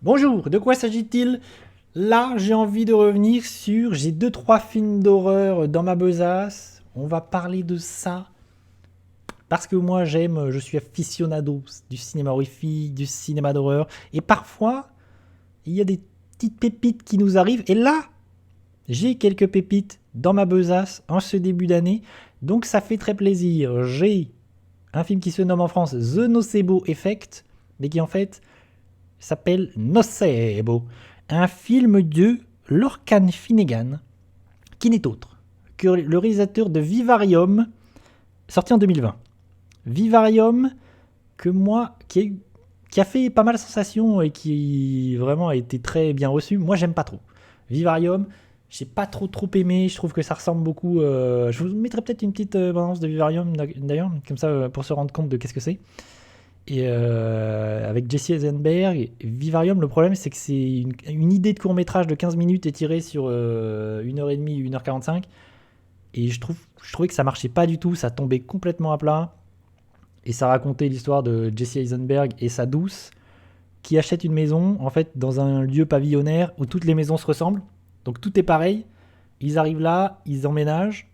Bonjour, de quoi s'agit-il? Là, j'ai envie de revenir sur... J'ai deux trois films d'horreur dans ma besace. On va parler de ça. Parce que moi, je suis aficionado du cinéma horrifique, du cinéma d'horreur. Et parfois, il y a des petites pépites qui nous arrivent. Et là, j'ai quelques pépites dans ma besace en ce début d'année. Donc ça fait très plaisir. J'ai un film qui se nomme en France The Nocebo Effect, mais qui en fait s'appelle Nocebo, un film de Lorcan Finnegan, qui n'est autre que le réalisateur de Vivarium, sorti en 2020. Vivarium, qui a fait pas mal de sensations et qui vraiment a été très bien reçu. Moi, j'aime pas trop. Vivarium, j'ai pas trop aimé. Je trouve que ça ressemble beaucoup. Je vous mettrai peut-être une petite balance de Vivarium d'ailleurs, comme ça pour se rendre compte de qu'est-ce que c'est. Et avec Jesse Eisenberg, Vivarium, le problème c'est que c'est une idée de court-métrage de 15 minutes étirée sur 1h30, 1h45. Et je trouvais que ça marchait pas du tout, ça tombait complètement à plat. Et ça racontait l'histoire de Jesse Eisenberg et sa douce qui achètent une maison en fait dans un lieu pavillonnaire où toutes les maisons se ressemblent. Donc tout est pareil. Ils arrivent là, ils emménagent.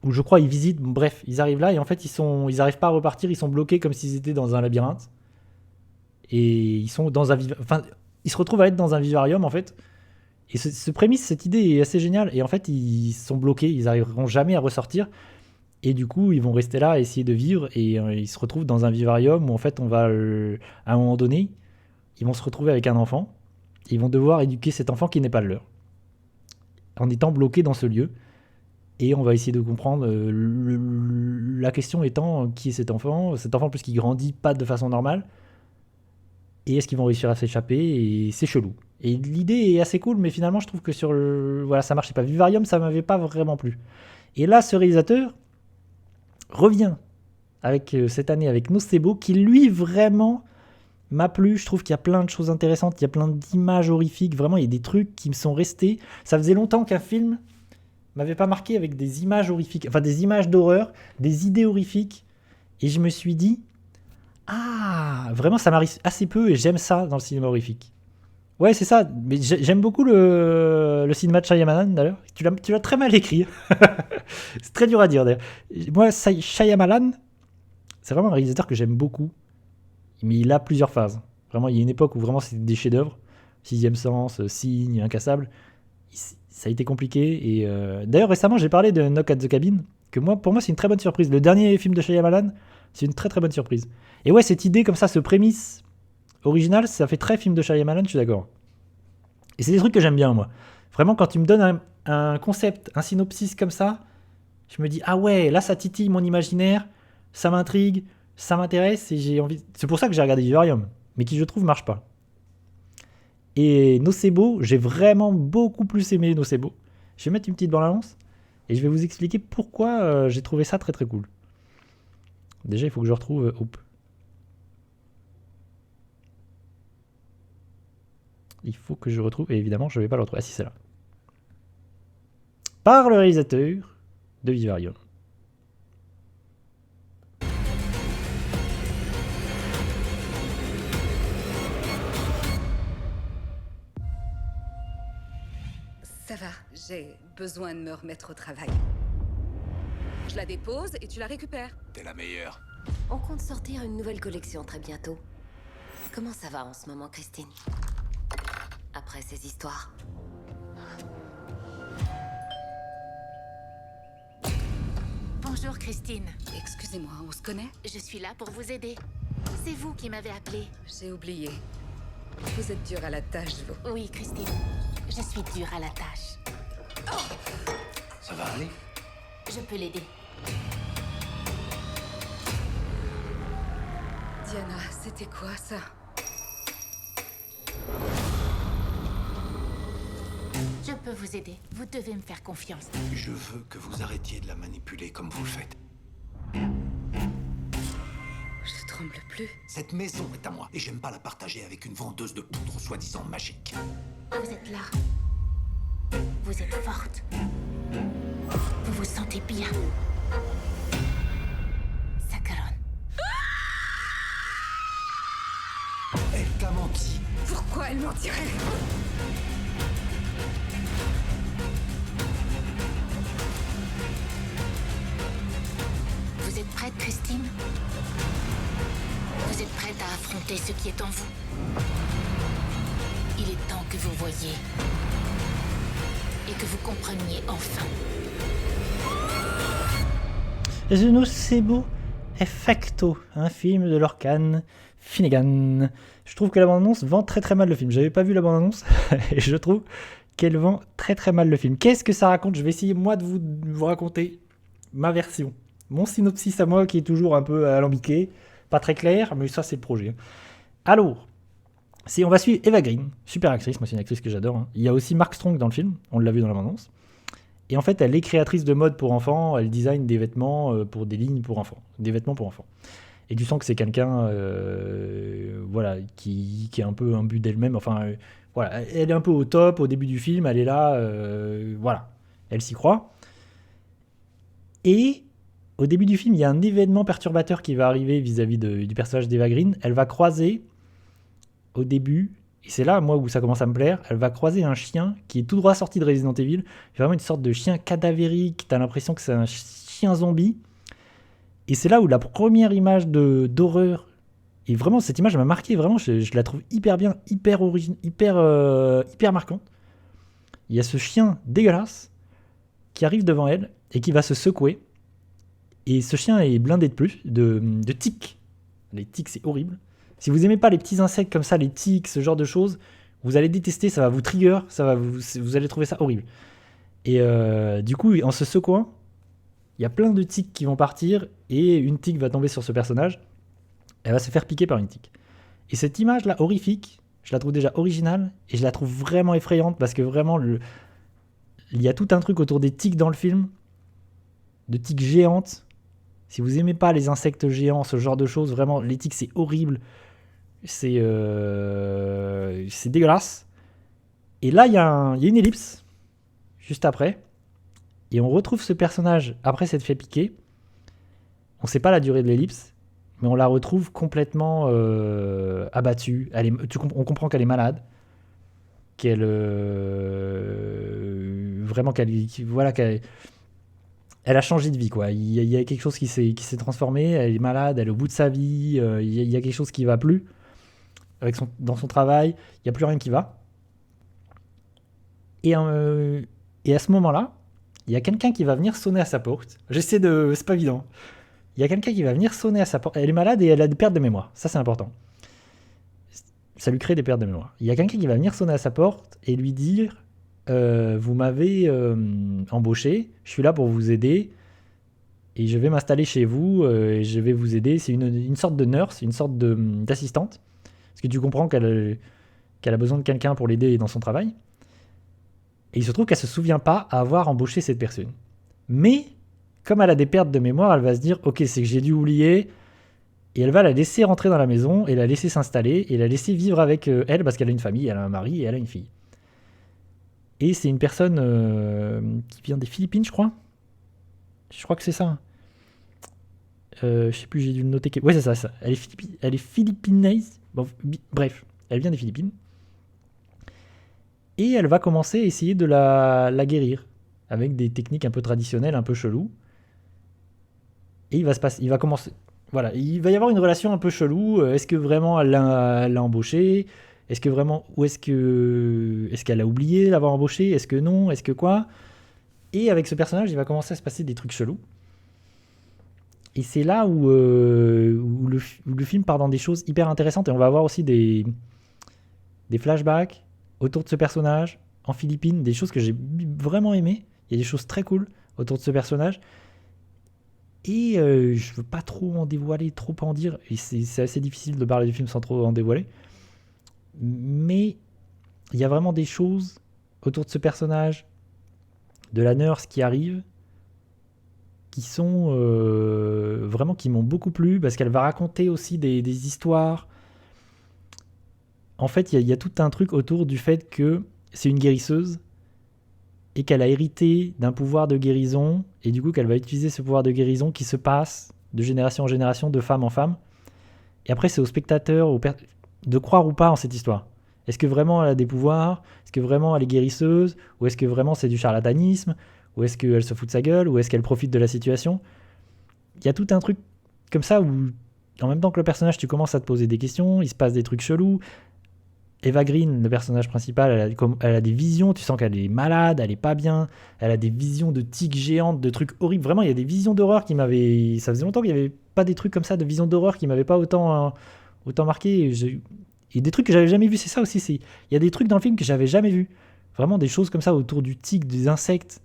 Ou je crois ils visitent, bref, ils arrivent là et en fait ils arrivent pas à repartir, ils sont bloqués comme s'ils étaient dans un labyrinthe. Et ils sont dans enfin ils se retrouvent à être dans un vivarium en fait. Et ce prémisse, cette idée est assez géniale et en fait ils sont bloqués, ils arriveront jamais à ressortir et du coup ils vont rester là à essayer de vivre et ils se retrouvent dans un vivarium où en fait à un moment donné, ils vont se retrouver avec un enfant et ils vont devoir éduquer cet enfant qui n'est pas le leur en étant bloqués dans ce lieu. Et on va essayer de comprendre la question étant qui est cet enfant plus qui grandit pas de façon normale, et est-ce qu'ils vont réussir à s'échapper, et c'est chelou. Et l'idée est assez cool, mais finalement je trouve que voilà, ça marchait pas. Vivarium, ça m'avait pas vraiment plu. Et là, ce réalisateur revient avec cette année avec Nocebo, qui lui vraiment m'a plu. Je trouve qu'il y a plein de choses intéressantes, il y a plein d'images horrifiques, vraiment il y a des trucs qui me sont restés. Ça faisait longtemps qu'un film m'avait pas marqué avec des images horrifiques, enfin des images d'horreur, des idées horrifiques. Et je me suis dit, ah, vraiment ça m'arrive assez peu et j'aime ça dans le cinéma horrifique. Ouais, c'est ça, mais j'aime beaucoup le cinéma de Shyamalan d'ailleurs. Tu l'as très mal écrit. C'est très dur à dire d'ailleurs. Moi, Shyamalan, c'est vraiment un réalisateur que j'aime beaucoup, mais il a plusieurs phases. Vraiment, il y a une époque où vraiment c'était des chefs-d'œuvre. Sixième Sens, Signe, Incassable. Ça a été compliqué. Et d'ailleurs, récemment, j'ai parlé de Knock at the Cabin, que pour moi, c'est une très bonne surprise. Le dernier film de Shyamalan, c'est une très très bonne surprise. Et ouais, cette idée comme ça, ce prémisse original, ça fait très film de Shyamalan, je suis d'accord. Et c'est des trucs que j'aime bien, moi. Vraiment, quand tu me donnes un concept, un synopsis comme ça, je me dis, ah ouais, là, ça titille mon imaginaire, ça m'intrigue, ça m'intéresse, et j'ai envie... C'est pour ça que j'ai regardé Vivarium, mais qui, je trouve, marche pas. Et Nocebo, j'ai vraiment beaucoup plus aimé Nocebo. Je vais mettre une petite bande-annonce et je vais vous expliquer pourquoi j'ai trouvé ça très très cool. Déjà, il faut que je retrouve... Il faut que je retrouve... Et évidemment, je ne vais pas le retrouver. Ah si, c'est là. Par le réalisateur de Vivarium. Ça va, j'ai besoin de me remettre au travail. Je la dépose et tu la récupères. T'es la meilleure. On compte sortir une nouvelle collection très bientôt. Comment ça va en ce moment, Christine? Après ces histoires. Bonjour Christine, Excusez-moi, on se connaît? je suis là pour vous aider. C'est vous qui m'avez appelé. J'ai oublié. Vous êtes dur à la tâche, vous. Oui, Christine, je suis dure à la tâche. Ça va aller? Je peux l'aider. Diana, c'était quoi ça? Je peux vous aider. Vous devez me faire confiance. Je veux que vous arrêtiez de la manipuler comme vous le faites. Je tremble plus. Cette maison est à moi et j'aime pas la partager avec une vendeuse de poudre soi-disant magique. Vous êtes là. Vous êtes forte. Vous vous sentez bien. Sakaron. Elle Jessica mentit. Pourquoi elle mentirait? Vous êtes prête, Christine? Vous êtes prête à affronter ce qui est en vous? Il est temps que vous voyiez et que vous compreniez enfin. The Nocebo Effecto, un film de Lorcan Finnegan. Je trouve que la bande-annonce vend très très mal le film. J'avais pas vu la bande-annonce et je trouve qu'elle vend très très mal le film. Qu'est-ce que ça raconte? Je vais essayer moi de vous raconter ma version. Mon synopsis à moi qui est toujours un peu alambiqué, pas très clair, mais ça c'est le projet. Alors, on va suivre Eva Green, super actrice, moi c'est une actrice que j'adore. Il y a aussi Mark Strong dans le film, on l'a vu dans la bande-annonce. Et en fait, elle est créatrice de mode pour enfants, elle design des vêtements pour des lignes pour enfants, des vêtements pour enfants. Et tu sens que c'est quelqu'un voilà, qui est un peu imbu d'elle-même, enfin voilà, elle est un peu au top au début du film, elle est là, voilà, elle s'y croit. Et au début du film, il y a un événement perturbateur qui va arriver vis-à-vis du personnage d'Eva Green. Elle va croiser, au début, et c'est là, moi, où ça commence à me plaire, elle va croiser un chien qui est tout droit sorti de Resident Evil. C'est vraiment une sorte de chien cadavérique, t'as l'impression que c'est un chien zombie. Et c'est là où la première image d'horreur, et vraiment, cette image m'a marqué, vraiment, je la trouve hyper bien, hyper marquante. Il y a ce chien dégueulasse qui arrive devant elle et qui va se secouer. Et ce chien est blindé de tiques. Les tiques, c'est horrible. Si vous aimez pas les petits insectes comme ça, les tiques, ce genre de choses, vous allez détester, ça va vous trigger, vous allez trouver ça horrible. Et du coup, en se secouant, il y a plein de tiques qui vont partir et une tique va tomber sur ce personnage. Elle va se faire piquer par une tique. Et cette image-là, horrifique, je la trouve déjà originale et je la trouve vraiment effrayante parce que vraiment, il y a tout un truc autour des tiques dans le film, de tiques géantes. Si vous aimez pas les insectes géants, ce genre de choses, vraiment, les tiques, c'est horrible. C'est dégueulasse. Et là, il y a une ellipse, juste après. Et on retrouve ce personnage après s'être fait piquer. On ne sait pas la durée de l'ellipse, mais on la retrouve complètement abattue. On comprend qu'elle est malade. Elle a changé de vie, quoi. Il y a quelque chose qui s'est transformé. Elle est malade, elle est au bout de sa vie. Il y a quelque chose qui ne va plus dans son travail. Il n'y a plus rien qui va. Et à ce moment-là, il y a quelqu'un qui va venir sonner à sa porte. C'est pas évident. Il y a quelqu'un qui va venir sonner à sa porte. Elle est malade et elle a des pertes de mémoire. Ça, c'est important. Ça lui crée des pertes de mémoire. Il y a quelqu'un qui va venir sonner à sa porte et lui dire... vous m'avez embauché, je suis là pour vous aider et je vais m'installer chez vous et je vais vous aider. C'est une sorte de nurse, une sorte d'assistante, parce que tu comprends qu'elle a besoin de quelqu'un pour l'aider dans son travail. Et il se trouve qu'elle ne se souvient pas avoir embauché cette personne. Mais comme elle a des pertes de mémoire, elle va se dire ok, c'est que j'ai dû oublier, et elle va la laisser rentrer dans la maison et la laisser s'installer et la laisser vivre avec elle parce qu'elle a une famille, elle a un mari et elle a une fille. Et c'est une personne qui vient des Philippines, je crois. Je crois que c'est ça. Je sais plus, j'ai dû le noter. Ouais, c'est ça. Elle est philippinaise. Bon, bref, elle vient des Philippines. Et elle va commencer à essayer de la guérir avec des techniques un peu traditionnelles, un peu cheloues. Et il va commencer. Voilà, il va y avoir une relation un peu chelou. Est-ce que vraiment elle l'a embauché ? Est-ce que vraiment, est-ce qu'elle a oublié l'avoir embauché ? Est-ce que non ? Est-ce que quoi ? Et avec ce personnage, il va commencer à se passer des trucs chelous. Et c'est là où le film part dans des choses hyper intéressantes. Et on va avoir aussi des flashbacks autour de ce personnage en Philippines, des choses que j'ai vraiment aimées. Il y a des choses très cool autour de ce personnage. Et je veux pas trop en dévoiler, trop en dire. Et c'est assez difficile de parler du film sans trop en dévoiler. Mais il y a vraiment des choses autour de ce personnage, de la nurse qui arrive, qui sont vraiment qui m'ont beaucoup plu parce qu'elle va raconter aussi des histoires. En fait, il y a tout un truc autour du fait que c'est une guérisseuse et qu'elle a hérité d'un pouvoir de guérison et du coup qu'elle va utiliser ce pouvoir de guérison qui se passe de génération en génération, de femme en femme. Et après, c'est au spectateur, de croire ou pas en cette histoire. Est-ce que vraiment elle a des pouvoirs? Est-ce que vraiment elle est guérisseuse? Ou est-ce que vraiment c'est du charlatanisme? Ou est-ce qu'elle se fout de sa gueule? Ou est-ce qu'elle profite de la situation? Il y a tout un truc comme ça où, en même temps que le personnage, tu commences à te poser des questions, il se passe des trucs chelous. Eva Green, le personnage principal, elle a des visions, tu sens qu'elle est malade, elle est pas bien, elle a des visions de tiques géantes, de trucs horribles. Vraiment, il y a des visions d'horreur qui m'avaient... Ça faisait longtemps qu'il n'y avait pas des trucs comme ça, de visions d'horreur qui m'avaient pas autant marqué. Et des trucs que j'avais jamais vus, c'est ça aussi. Il y a des trucs dans le film que j'avais jamais vus. Vraiment des choses comme ça autour du tic, des insectes.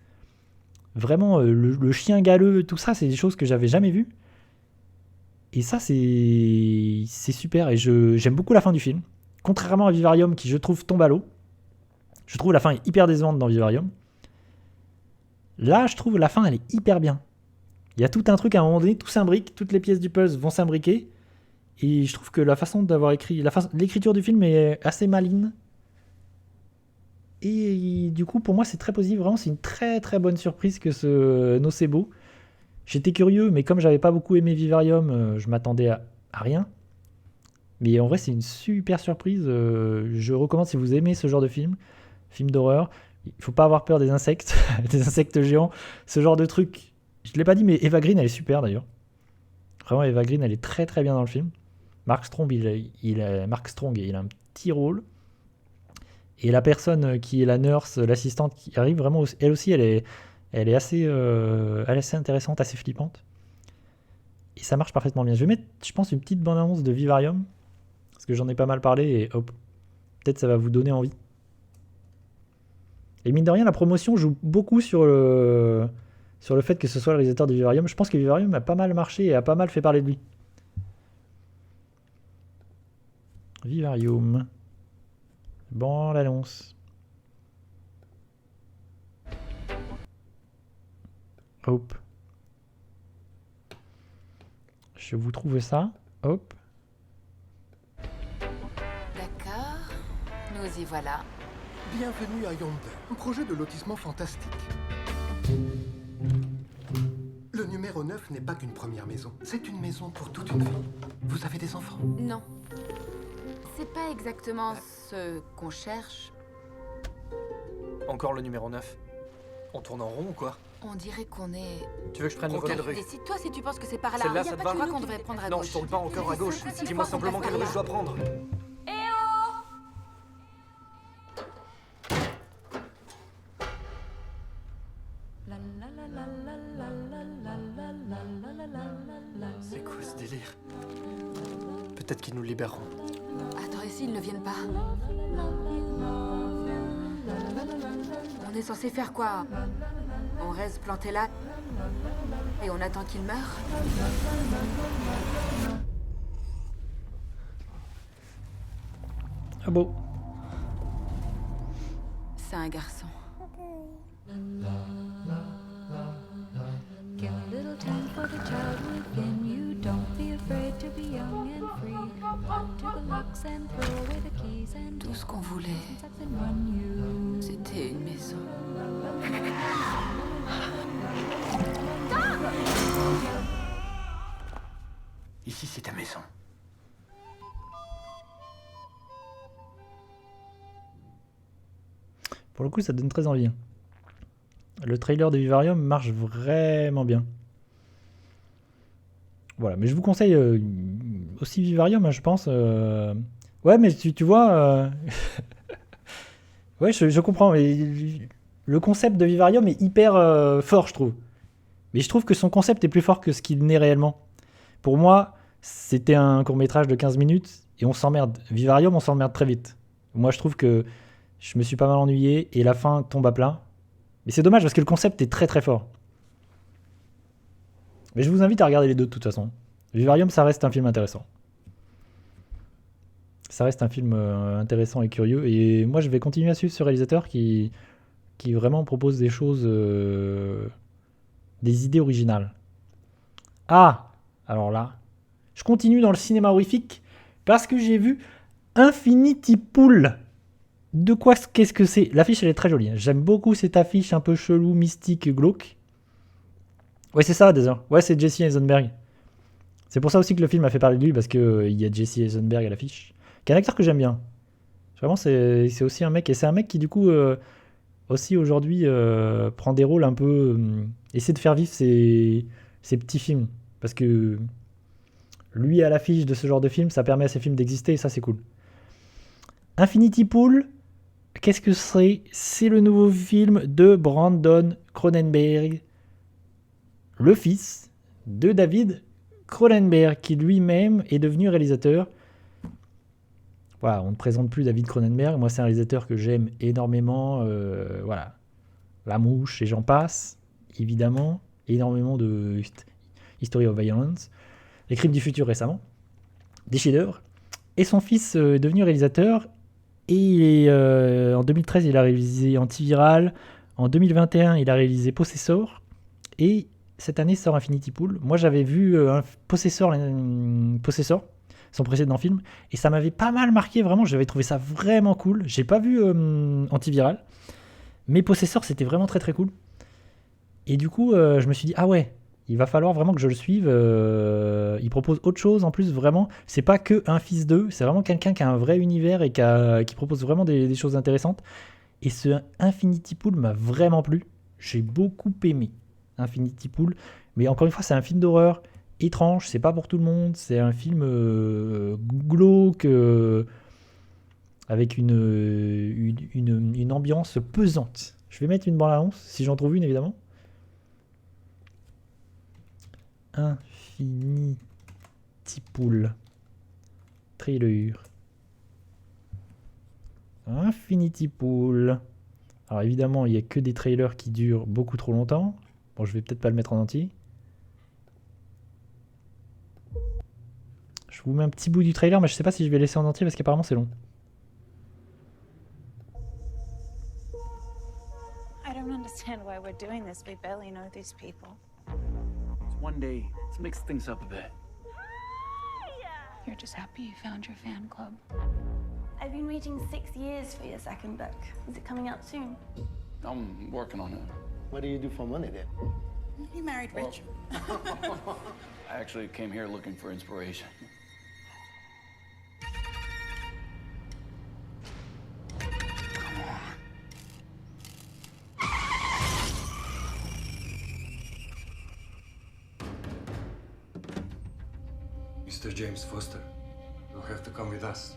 Vraiment, le chien galeux, tout ça, c'est des choses que j'avais jamais vues. Et ça, c'est super. Et j'aime beaucoup la fin du film. Contrairement à Vivarium, qui je trouve tombe à l'eau. Je trouve la fin est hyper décevante dans Vivarium. Là, je trouve la fin, elle est hyper bien. Il y a tout un truc à un moment donné, tout s'imbrique, toutes les pièces du puzzle vont s'imbriquer. Et je trouve que la façon d'avoir écrit... l'écriture du film est assez maligne. Et du coup, pour moi, c'est très positif. Vraiment, c'est une très très bonne surprise que ce Nocebo. J'étais curieux, mais comme j'avais pas beaucoup aimé Vivarium, je m'attendais à rien. Mais en vrai, c'est une super surprise. Je recommande si vous aimez ce genre de film d'horreur. Il faut pas avoir peur des insectes, des insectes géants, ce genre de truc. Je l'ai pas dit, mais Eva Green, elle est super d'ailleurs. Vraiment, Eva Green, elle est très très bien dans le film. Mark Strong, il a un petit rôle. Et la personne qui est la nurse, l'assistante qui arrive, vraiment, elle aussi, elle est assez intéressante, assez flippante. Et ça marche parfaitement bien. Je vais mettre, je pense, une petite bande-annonce de Vivarium. Parce que j'en ai pas mal parlé et hop, peut-être ça va vous donner envie. Et mine de rien, la promotion joue beaucoup sur le fait que ce soit le réalisateur de Vivarium. Je pense que Vivarium a pas mal marché et a pas mal fait parler de lui. Vivarium. Bon, l'annonce. Hop. Je vous trouve ça. Hop. D'accord, nous y voilà. Bienvenue à Yonder, un projet de lotissement fantastique. Le numéro 9 n'est pas qu'une première maison, c'est une maison pour toute une vie. Vous avez des enfants? Non. C'est pas exactement ce qu'on cherche. Encore le numéro 9. On tourne en rond ou quoi? On dirait qu'on est... Tu veux que je prenne le Prends quelle volant? rue? Décide-toi si tu penses que c'est par là. Celle-là, Y a ça te pas va? que nous qu'on devrait prendre à Non, gauche. je tourne pas encore à gauche. Si Dis-moi je simplement pense qu'on quelle rue devrait je dois prendre. C'est quoi ce délire? Peut-être qu'ils nous libéreront. Attends, et s'ils ne viennent pas? On est censé faire quoi? On reste planté là et on attend qu'il meure? Ah bon. C'est un garçon. Give a little time for the child within you. Don't be afraid to be young and free. Run to the locks and throw away the keys and Tout ce qu'on voulait, and run you. c'était une maison. Ici, c'est ta maison. Pour le coup, ça donne très envie. Le trailer de Vivarium marche vraiment bien. Voilà, mais je vous conseille aussi Vivarium, hein, je pense. Ouais, mais tu vois... ouais, je comprends. Mais le concept de Vivarium est hyper fort, je trouve. Mais je trouve que son concept est plus fort que ce qu'il n'est réellement. Pour moi, c'était un court-métrage de 15 minutes et on s'emmerde. Vivarium, on s'emmerde très vite. Moi, je trouve que je me suis pas mal ennuyé et la fin tombe à plat. Mais c'est dommage parce que le concept est très très fort. Mais je vous invite à regarder les deux de toute façon. Vivarium, ça reste un film intéressant. Ça reste un film intéressant et curieux. Et moi, je vais continuer à suivre ce réalisateur qui vraiment propose des choses... des idées originales. Ah! Alors là, je continue dans le cinéma horrifique parce que j'ai vu Infinity Pool. De quoi, qu'est-ce que c'est? L'affiche, elle est très jolie. J'aime beaucoup cette affiche un peu chelou, mystique, glauque. Ouais, c'est ça, déjà. Ouais, c'est Jesse Eisenberg. C'est pour ça aussi que le film a fait parler de lui, parce qu'il y a Jesse Eisenberg à l'affiche. qui est un acteur que j'aime bien. Vraiment, c'est aussi un mec, et c'est un mec qui, du coup, aussi aujourd'hui, prend des rôles un peu. Essaie de faire vivre ses petits films. Parce que lui, à l'affiche de ce genre de film, ça permet à ces films d'exister, et ça, c'est cool. Infinity Pool, qu'est-ce que c'est ? C'est le nouveau film de Brandon Cronenberg, le fils de David Cronenberg, qui lui-même est devenu réalisateur. Voilà, on ne présente plus David Cronenberg. Moi, c'est un réalisateur que j'aime énormément. Voilà, La Mouche et j'en passe, évidemment. Énormément de History of Violence, Les Crimes du futur récemment, des chefs-d'œuvre. Et son fils est devenu réalisateur. Et en 2013, il a réalisé Antiviral. En 2021, il a réalisé Possessor. Et cette année sort Infinity Pool. Moi, j'avais vu Possessor, son précédent film, et ça m'avait pas mal marqué, vraiment, j'avais trouvé ça vraiment cool. J'ai pas vu Antiviral, mais Possessor, c'était vraiment très très cool. Et du coup, je me suis dit, ah ouais, il va falloir vraiment que je le suive. Il propose autre chose en plus, vraiment. C'est pas que un fils d'eux, c'est vraiment quelqu'un qui a un vrai univers et qui propose vraiment des choses intéressantes. Et ce Infinity Pool m'a vraiment plu. J'ai beaucoup aimé Infinity Pool, mais encore une fois, c'est un film d'horreur étrange, c'est pas pour tout le monde, c'est un film glauque, avec une ambiance pesante. Je vais mettre une bande-annonce, si j'en trouve une évidemment. Infinity Pool trailer. Infinity Pool. Alors évidemment, il n'y a que des trailers qui durent beaucoup trop longtemps. Bon, je vais peut-être pas le mettre en entier. Je vous mets un petit bout du trailer, mais je sais pas si je vais laisser en entier parce qu'apparemment c'est long. I don't understand why we're doing this. We barely know these people. It's one day. Let's mix things up a bit. You're just happy you found your fan club. I've been waiting 6 years for your second book. Is it coming out soon? I'm working on it. What do you do for money then? You married rich. I actually came here looking for inspiration. Mr. James Foster, you'll have to come with us.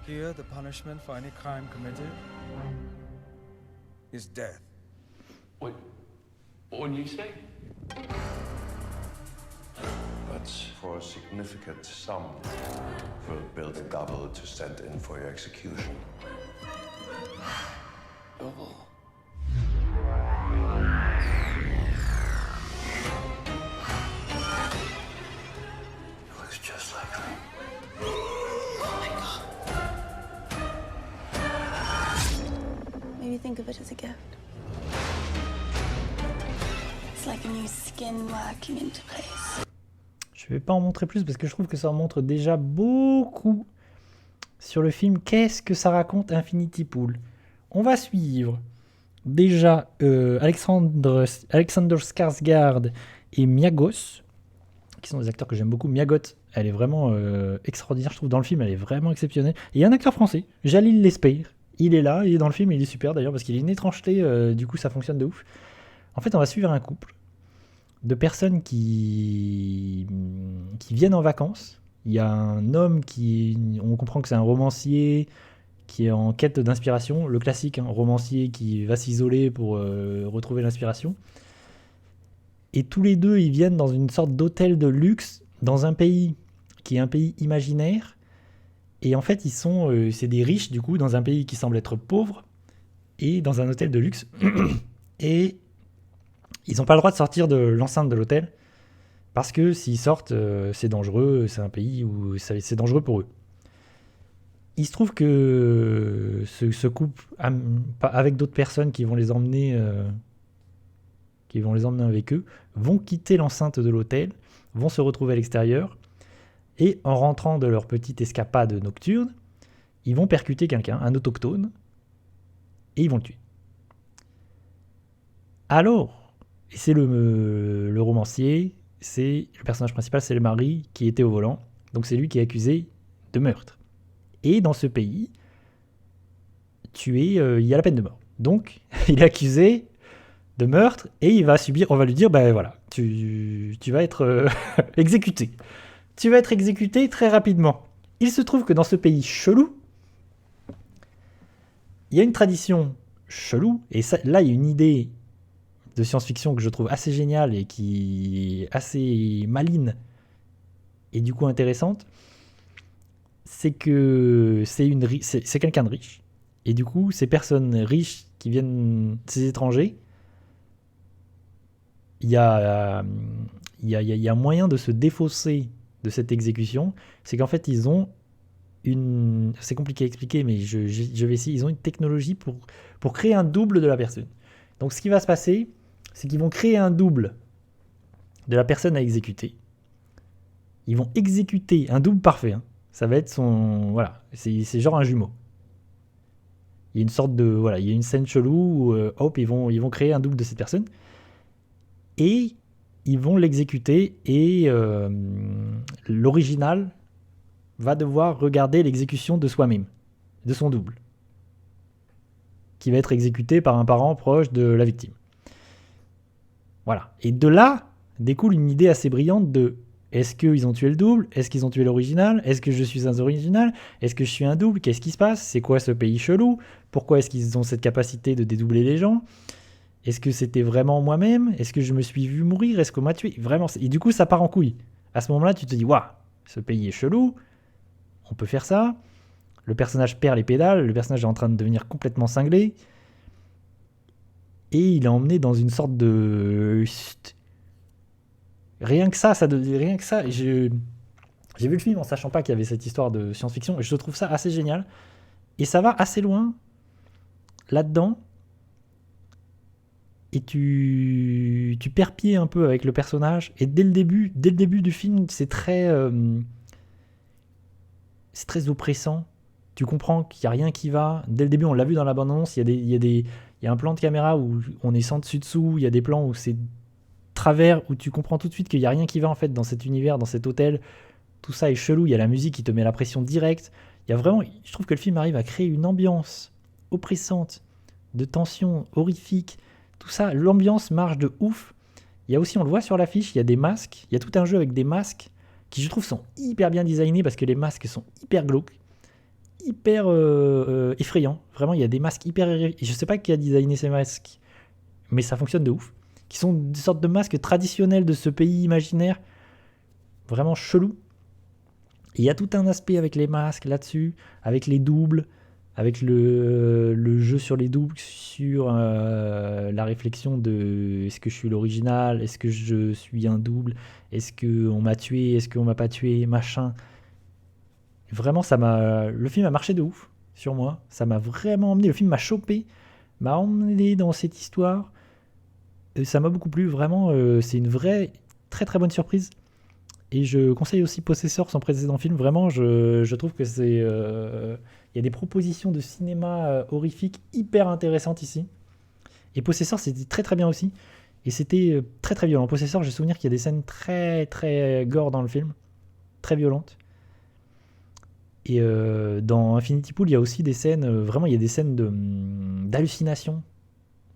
Here, the punishment for any crime committed is death. What did you say? But for a significant sum, we'll build a double to send in for your execution. Double. Looks just like me. Maybe think of it as a gift. It's like a new skin working into place. Je vais pas en montrer plus parce que je trouve que ça en montre déjà beaucoup sur le film. Qu'est-ce que ça raconte Infinity Pool ? On va suivre déjà Alexander Skarsgård et Mia Goth, qui sont des acteurs que j'aime beaucoup. Mia Goth, elle est vraiment extraordinaire, je trouve, dans le film, elle est vraiment exceptionnelle. Et il y a un acteur français, Jalil Lespire. Il est là, il est dans le film, il est super d'ailleurs, parce qu'il a une étrangeté, du coup ça fonctionne de ouf. En fait, on va suivre un couple de personnes qui viennent en vacances. Il y a un homme on comprend que c'est un romancier qui est en quête d'inspiration, le classique, un romancier qui va s'isoler pour retrouver l'inspiration. Et tous les deux, ils viennent dans une sorte d'hôtel de luxe, dans un pays qui est un pays imaginaire. Et en fait, c'est des riches, du coup, dans un pays qui semble être pauvre, et dans un hôtel de luxe. Et ils n'ont pas le droit de sortir de l'enceinte de l'hôtel, parce que s'ils sortent, c'est dangereux, c'est un pays où c'est dangereux pour eux. Il se trouve que ce couple, avec d'autres personnes qui vont les emmener avec eux, vont quitter l'enceinte de l'hôtel, vont se retrouver à l'extérieur, et en rentrant de leur petite escapade nocturne, ils vont percuter quelqu'un, un autochtone, et ils vont le tuer. Alors, c'est le romancier, c'est le personnage principal, c'est le mari qui était au volant, Donc c'est lui qui est accusé de meurtre. Et dans ce pays, il y a la peine de mort. Donc il est accusé de meurtre et il va subir, on va lui dire, ben voilà, tu vas être exécuté. Tu vas être exécuté très rapidement. Il se trouve que dans ce pays chelou, il y a une tradition chelou, et ça, là il y a une idée de science-fiction que je trouve assez géniale et qui est assez maligne et du coup intéressante. C'est que c'est quelqu'un de riche, et du coup ces personnes riches qui viennent, ces étrangers, il y a un moyen de se défausser de cette exécution. C'est qu'en fait ils ont c'est compliqué à expliquer, mais je vais essayer. Ils ont une technologie pour créer un double de la personne. Donc ce qui va se passer, c'est qu'ils vont créer un double de la personne à exécuter. Ils vont exécuter un double parfait, hein. Ça va être son... Voilà, c'est genre un jumeau. Il y a une sorte de... Voilà, il y a une scène chelou où, hop, ils vont créer un double de cette personne. Et ils vont l'exécuter, et l'original va devoir regarder l'exécution de soi-même, de son double, qui va être exécuté par un parent proche de la victime. Voilà. Et de là découle une idée assez brillante de: est-ce qu'ils ont tué le double? Est-ce qu'ils ont tué l'original? Est-ce que je suis un original? Est-ce que je suis un double? Qu'est-ce qui se passe? C'est quoi ce pays chelou? Pourquoi est-ce qu'ils ont cette capacité de dédoubler les gens? Est-ce que c'était vraiment moi-même? Est-ce que je me suis vu mourir? Est-ce qu'on m'a tué? Vraiment. Et du coup, ça part en couille. À ce moment-là, tu te dis: waouh, ce pays est chelou. On peut faire ça. Le personnage perd les pédales. Le personnage est en train de devenir complètement cinglé. Et il est emmené dans une sorte de... Rien que ça. J'ai vu le film en sachant pas qu'il y avait cette histoire de science-fiction. Et je trouve ça assez génial. Et ça va assez loin là-dedans. Et tu perds pied un peu avec le personnage. Et dès le début du film, c'est très oppressant. Tu comprends qu'il n'y a rien qui va. Dès le début, on l'a vu dans la bande-annonce, il y a un plan de caméra où on est sans dessus-dessous, il y a des plans où c'est travers, où tu comprends tout de suite qu'il n'y a rien qui va en fait dans cet univers, dans cet hôtel. Tout ça est chelou, il y a la musique qui te met la pression directe. Il y a vraiment, je trouve que le film arrive à créer une ambiance oppressante, de tension, horrifique. Tout ça, l'ambiance marche de ouf. Il y a aussi, on le voit sur l'affiche, il y a des masques. Il y a tout un jeu avec des masques qui, je trouve, sont hyper bien designés parce que les masques sont hyper glauques, hyper effrayants. Vraiment, il y a des masques hyper... Je sais pas qui a designé ces masques, mais ça fonctionne de ouf. Qui sont des sortes de masques traditionnels de ce pays imaginaire. Vraiment chelou. Et il y a tout un aspect avec les masques là-dessus, avec les doubles, avec le jeu sur les doubles, sur la réflexion de est-ce que je suis l'original, est-ce que je suis un double, est-ce qu'on m'a tué, est-ce qu'on m'a pas tué, machin. Vraiment, le film a marché de ouf sur moi, ça m'a vraiment emmené, le film m'a chopé, m'a emmené dans cette histoire, ça m'a beaucoup plu, vraiment, c'est une vraie, très très bonne surprise. Et je conseille aussi Possessor, son précédent film. Vraiment, je trouve que c'est... Il y a des propositions de cinéma horrifique hyper intéressantes ici. Et Possessor, c'était très très bien aussi. Et c'était très très violent. Possessor, j'ai souvenir qu'il y a des scènes très très gore dans le film. Très violentes. Et dans Infinity Pool, il y a aussi des scènes... vraiment, il y a des scènes d'hallucination.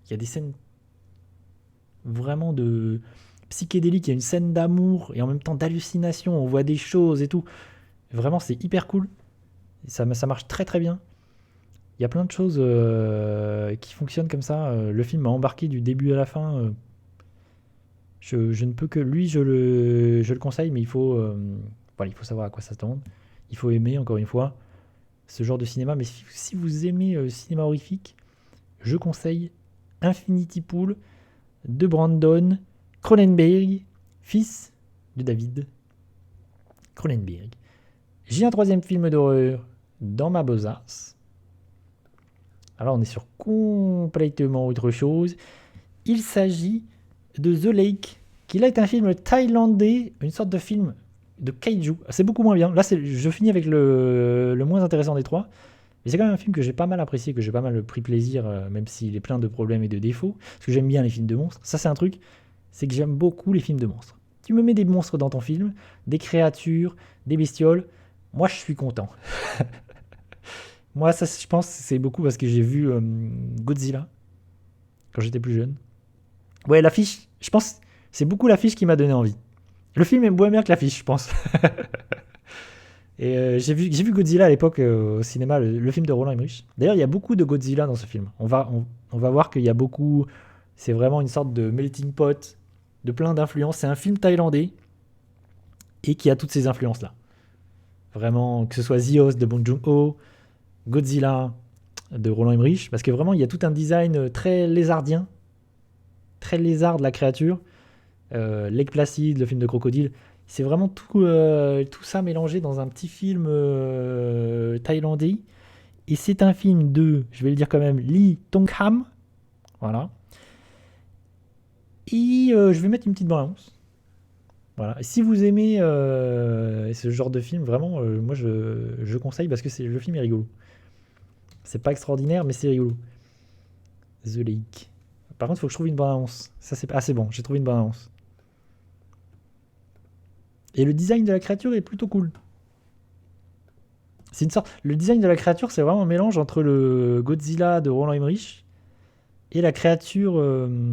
Il y a des scènes vraiment de... psychédélique, il y a une scène d'amour et en même temps d'hallucination, on voit des choses et tout. Vraiment, c'est hyper cool. Ça marche très très bien. Il y a plein de choses qui fonctionnent comme ça. Le film m'a embarqué du début à la fin. Je ne peux que... Lui, je le conseille, mais il faut savoir à quoi s'attendre. Il faut aimer, encore une fois, ce genre de cinéma. Mais si vous aimez le cinéma horrifique, je conseille Infinity Pool de Brandon Cronenberg, fils de David Cronenberg. J'ai un troisième film d'horreur dans ma besace. Alors on est sur complètement autre chose. Il s'agit de The Lake, qui là est un film thaïlandais, une sorte de film de kaiju. C'est beaucoup moins bien. Là, je finis avec le moins intéressant des trois. Mais c'est quand même un film que j'ai pas mal apprécié, que j'ai pas mal pris plaisir, même s'il est plein de problèmes et de défauts. Parce que j'aime bien les films de monstres. Ça, c'est un truc, c'est que j'aime beaucoup les films de monstres. Tu me mets des monstres dans ton film, des créatures, des bestioles. Moi, je suis content. Moi, ça, je pense, c'est beaucoup parce que j'ai vu Godzilla quand j'étais plus jeune. Ouais, l'affiche, je pense, c'est beaucoup l'affiche qui m'a donné envie. Le film est moins bien que l'affiche, je pense. Et j'ai vu Godzilla à l'époque au cinéma, le film de Roland Emmerich. D'ailleurs, il y a beaucoup de Godzilla dans ce film. On va voir qu'il y a beaucoup... C'est vraiment une sorte de melting pot de plein d'influences. C'est un film thaïlandais et qui a toutes ces influences-là. Vraiment, que ce soit The Host de Bong Joon-ho, Godzilla de Roland Emmerich, parce que vraiment, il y a tout un design très lézardien, très lézard de la créature. Lake Placid, le film de crocodile, c'est vraiment tout ça mélangé dans un petit film thaïlandais. Et c'est un film de, je vais le dire quand même, Lee Tong-ham. Voilà. Et je vais mettre une petite bande-annonce. Voilà. Et si vous aimez ce genre de film, vraiment, moi je conseille parce que le film est rigolo. C'est pas extraordinaire, mais c'est rigolo. The Lake. Par contre, il faut que je trouve une bande-annonce. Ça, c'est bon, j'ai trouvé une bande-annonce. Et le design de la créature est plutôt cool. C'est une sorte. Le design de la créature, c'est vraiment un mélange entre le Godzilla de Roland Emmerich et la créature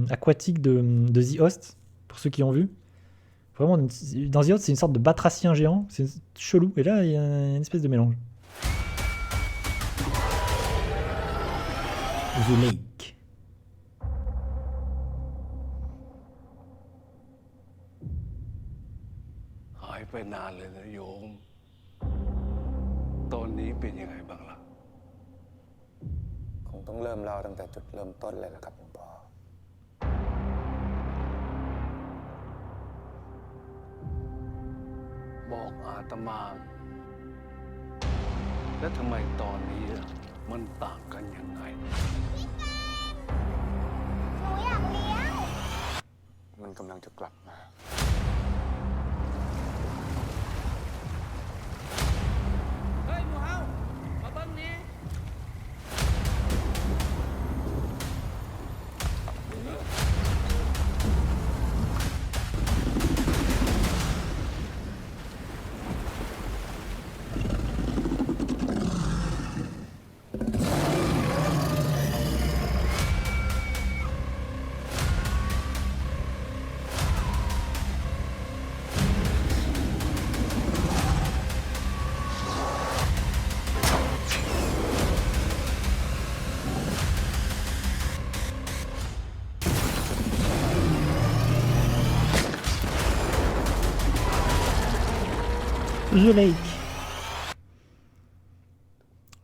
aquatique de The Host, pour ceux qui ont vu. Vraiment, dans The Host, c'est une sorte de batracien géant. C'est chelou. Et là, il y a une espèce de mélange. The Lake. หายไปนานเลยนะโยม ตอนนี้เป็นยังไงบ้างล่ะ คงต้องเริ่มเล่าตั้งแต่จุดเริ่มต้นเลยละครับหลวงพ่อ บอกอาตมา แล้วทำไมตอนนี้มันต่างกันยังไง มันกำลังจะกลับมา เฮ้ยหมูเฮามาเบิ้งนี้ The Lake.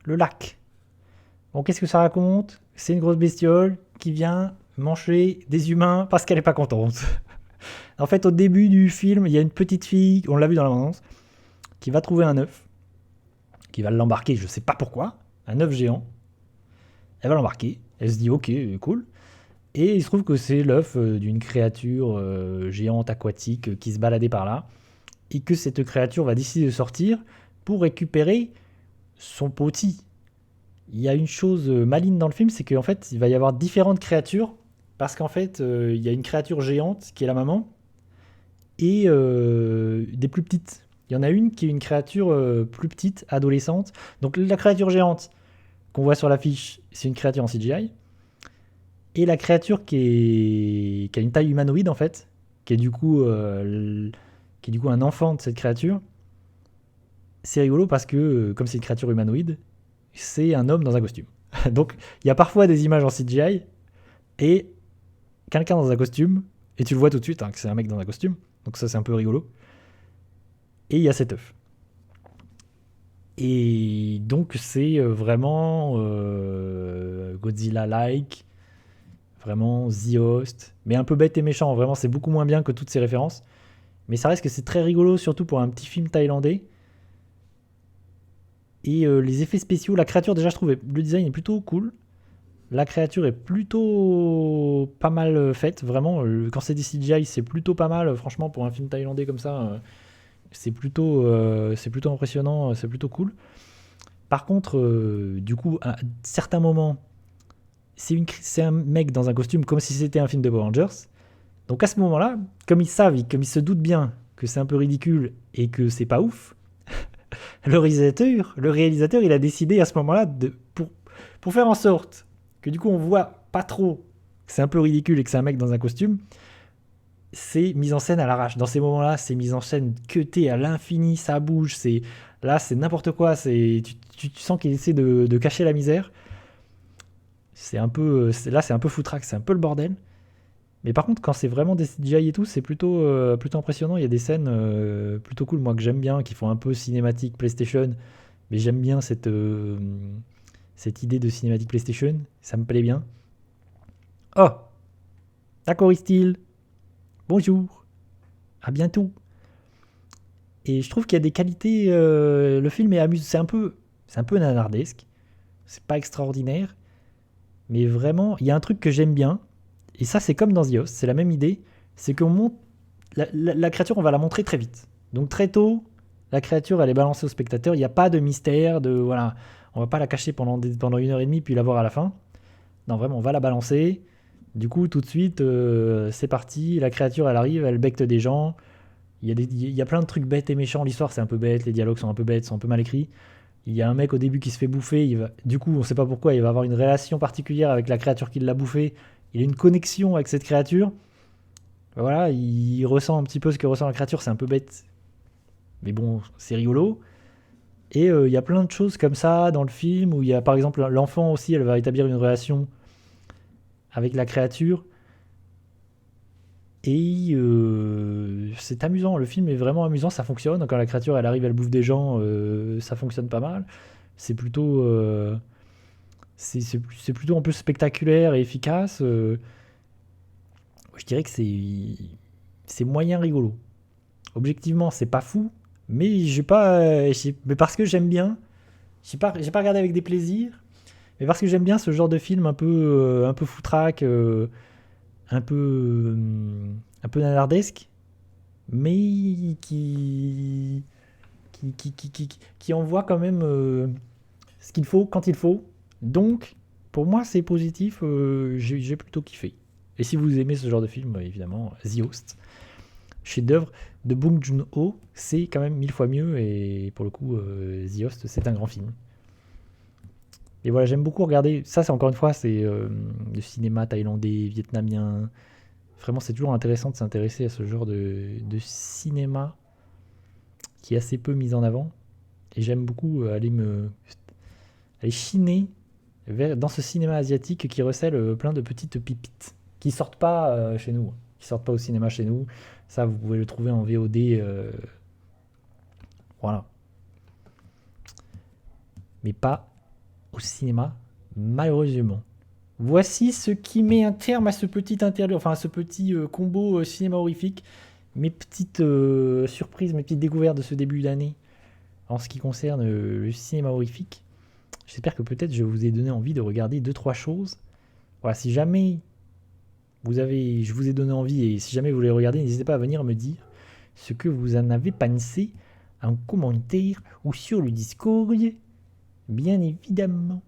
Le lac. Bon, qu'est-ce que ça raconte? C'est une grosse bestiole qui vient manger des humains parce qu'elle est pas contente. En fait, au début du film, il y a une petite fille, on l'a vu dans la bande-annonce, qui va trouver un œuf, qui va l'embarquer, je sais pas pourquoi, un œuf géant. Elle va l'embarquer, elle se dit ok, cool. Et il se trouve que c'est l'œuf d'une créature géante aquatique qui se baladait par là. Et que cette créature va décider de sortir pour récupérer son petit. Il y a une chose maligne dans le film, c'est qu'en fait, il va y avoir différentes créatures, parce qu'en fait, il y a une créature géante qui est la maman, et des plus petites. Il y en a une qui est une créature plus petite, adolescente. Donc la créature géante qu'on voit sur l'affiche, c'est une créature en CGI. Et la créature qui a une taille humanoïde, en fait, qui est du coup un enfant de cette créature, c'est rigolo parce que, comme c'est une créature humanoïde, c'est un homme dans un costume. Donc, il y a parfois des images en CGI et quelqu'un dans un costume, et tu le vois tout de suite que c'est un mec dans un costume, donc ça c'est un peu rigolo. Et il y a cet œuf. Et donc c'est vraiment Godzilla-like, vraiment The Host, mais un peu bête et méchant, vraiment c'est beaucoup moins bien que toutes ces références. Mais ça reste que c'est très rigolo, surtout pour un petit film thaïlandais. Et les effets spéciaux, la créature, déjà je trouve, le design est plutôt cool. La créature est plutôt pas mal faite, vraiment. Quand c'est des CGI, c'est plutôt pas mal. Franchement, pour un film thaïlandais comme ça, c'est plutôt impressionnant, c'est plutôt cool. Par contre, du coup, à certains moments, c'est un mec dans un costume, comme si c'était un film de Power Rangers. Donc à ce moment-là, comme ils se doutent bien que c'est un peu ridicule et que c'est pas ouf, le réalisateur, il a décidé à ce moment-là, pour faire en sorte que du coup on voit pas trop que c'est un peu ridicule et que c'est un mec dans un costume, c'est mise en scène à l'arrache. Dans ces moments-là, c'est mise en scène cutée à l'infini, ça bouge, c'est n'importe quoi, tu sens qu'il essaie de cacher la misère. C'est un peu foutraque, c'est un peu le bordel. Mais par contre, quand c'est vraiment des CGI et tout, c'est plutôt impressionnant. Il y a des scènes plutôt cool, moi, que j'aime bien, qui font un peu cinématique PlayStation. Mais j'aime bien cette idée de cinématique PlayStation. Ça me plaît bien. Oh, d'accord, Steel. Bonjour. À bientôt. Et je trouve qu'il y a des qualités. Le film est amusant. C'est un peu nanardesque. C'est pas extraordinaire. Mais vraiment, il y a un truc que j'aime bien. Et ça, c'est comme dans The Host, c'est la même idée. C'est qu'on monte la créature, on va la montrer très vite. Donc très tôt, la créature, elle est balancée au spectateur. Il n'y a pas de mystère, voilà. On va pas la cacher pendant 1h30 puis la voir à la fin. Non, vraiment, on va la balancer. Du coup, tout de suite, c'est parti. La créature, elle arrive, elle becte des gens. Il y a plein de trucs bêtes et méchants. L'histoire, c'est un peu bête. Les dialogues sont un peu bêtes, sont un peu mal écrits. Il y a un mec au début qui se fait bouffer. Du coup, on ne sait pas pourquoi, il va avoir une relation particulière avec la créature qui l'a bouffé. Il a une connexion avec cette créature. Voilà, il ressent un petit peu ce que ressent la créature. C'est un peu bête. Mais bon, c'est rigolo. Et il y a plein de choses comme ça dans le film où il y a par exemple l'enfant aussi, elle va établir une relation avec la créature. Et c'est amusant, le film est vraiment amusant, ça fonctionne. Quand la créature elle arrive, elle bouffe des gens, ça fonctionne pas mal. C'est plutôt, c'est plutôt en plus spectaculaire et efficace. Je dirais que c'est moyen rigolo. Objectivement, c'est pas fou, mais mais parce que j'aime bien. J'ai pas regardé avec des plaisirs, mais parce que j'aime bien ce genre de film un peu foutraque, un peu nanardesque, mais qui envoie quand même ce qu'il faut quand il faut. Donc, pour moi, c'est positif. J'ai plutôt kiffé. Et si vous aimez ce genre de film, évidemment, The Host, chef-d'œuvre de Bong Joon-ho, c'est quand même 1000 fois mieux. Et pour le coup, The Host, c'est un grand film. Et voilà, j'aime beaucoup regarder. Ça, c'est encore une fois, c'est le cinéma thaïlandais, vietnamien. Vraiment, c'est toujours intéressant de s'intéresser à ce genre de cinéma qui est assez peu mis en avant. Et j'aime beaucoup aller chiner dans ce cinéma asiatique qui recèle plein de petites pépites qui sortent pas chez nous, qui sortent pas au cinéma chez nous. Ça, vous pouvez le trouver en VOD. Voilà. Mais pas au cinéma, malheureusement. Voici ce qui met un terme à ce petit interlude, enfin à ce petit combo cinéma horrifique. Mes petites surprises, mes petites découvertes de ce début d'année en ce qui concerne le cinéma horrifique. J'espère que peut-être je vous ai donné envie de regarder 2-3 choses. Voilà, si jamais je vous ai donné envie et si jamais vous voulez regarder, n'hésitez pas à venir me dire ce que vous en avez pensé en commentaire ou sur le Discord, bien évidemment.